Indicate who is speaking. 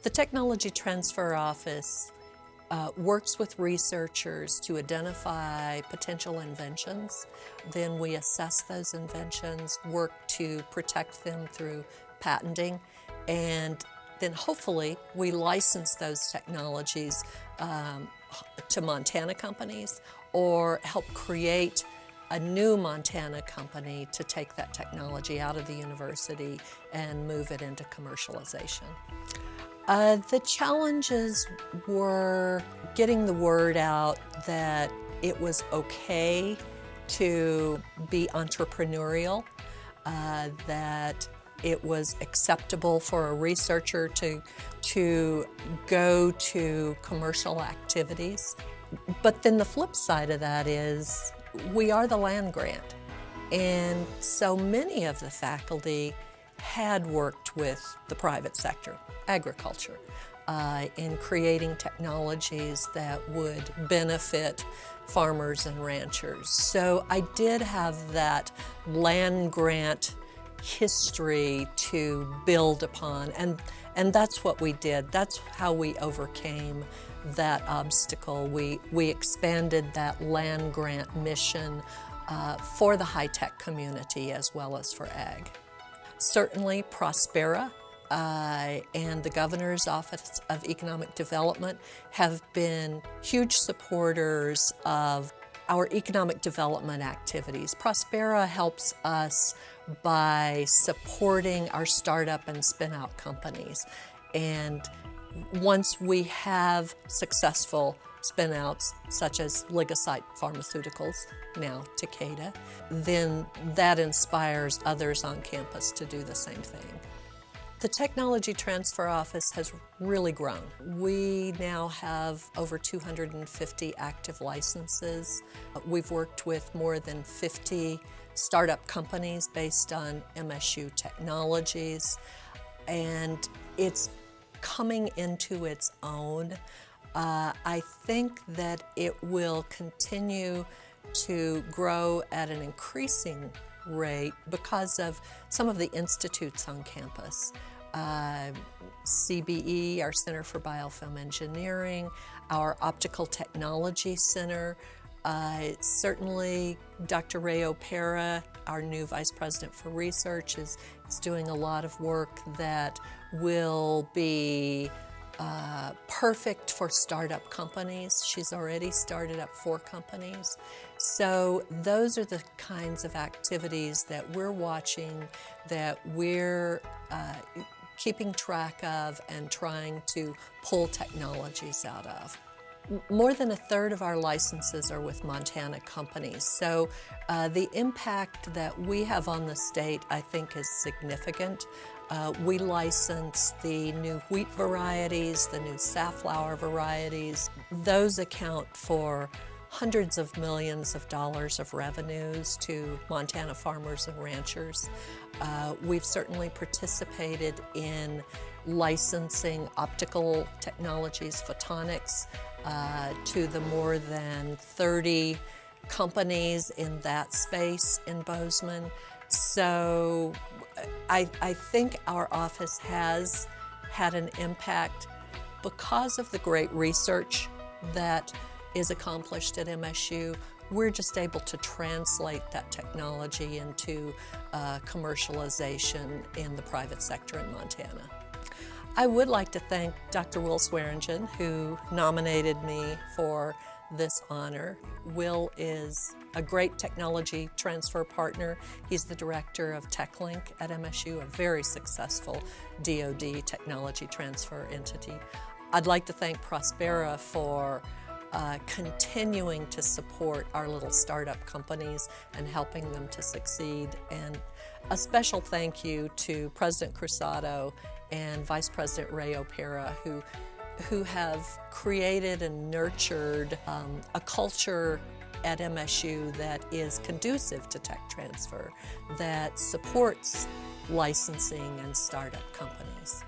Speaker 1: The Technology Transfer Office works with researchers to identify potential inventions. Then we assess those inventions, work to protect them through patenting, and then hopefully we license those technologies to Montana companies or help create a new Montana company to take that technology out of the university and move it into commercialization. The challenges were getting the word out that it was okay to be entrepreneurial, that it was acceptable for a researcher to go to commercial activities. But then the flip side of that is we are the land grant. And so many of the faculty had worked with the private sector, agriculture, in creating technologies that would benefit farmers and ranchers. So I did have that land grant history to build upon, and that's what we did. That's how we overcame that obstacle. We expanded that land grant mission for the high-tech community as well as for ag. Certainly Prospera and the Governor's Office of Economic Development have been huge supporters of our economic development activities. Prospera helps us by supporting our startup and spin-out companies. And once we have successful spin-outs, such as Ligocyte Pharmaceuticals, now Takeda, then that inspires others on campus to do the same thing. The Technology Transfer Office has really grown. We now have over 250 active licenses. We've worked with more than 50 startup companies based on MSU technologies, and it's coming into its own. I think that it will continue to grow at an increasing rate because of some of the institutes on campus. CBE, our Center for Biofilm Engineering, our Optical Technology Center, certainly Dr. Ray Opera, our new Vice President for Research, is doing a lot of work that will be perfect for startup companies. She's already started up 4 companies. So those are the kinds of activities that we're watching, that we're keeping track of and trying to pull technologies out of. More than a third of our licenses are with Montana companies. So the impact that we have on the state, I think, is significant. We license the new wheat varieties, the new safflower varieties. Those account for hundreds of millions of dollars of revenues to Montana farmers and ranchers. We've certainly participated in licensing optical technologies, photonics, to the more than 30 companies in that space in Bozeman. So I think our office has had an impact because of the great research that is accomplished at MSU. We're just able to translate that technology into commercialization in the private sector in Montana. I would like to thank Dr. Will Swearingen, who nominated me for this honor. Will is a great technology transfer partner. He's the director of TechLink at MSU, a very successful DoD technology transfer entity. I'd like to thank Prospera for continuing to support our little startup companies and helping them to succeed. And a special thank you to President Cruzado and Vice President Ray Opera, who have created and nurtured a culture at MSU that is conducive to tech transfer, that supports licensing and startup companies.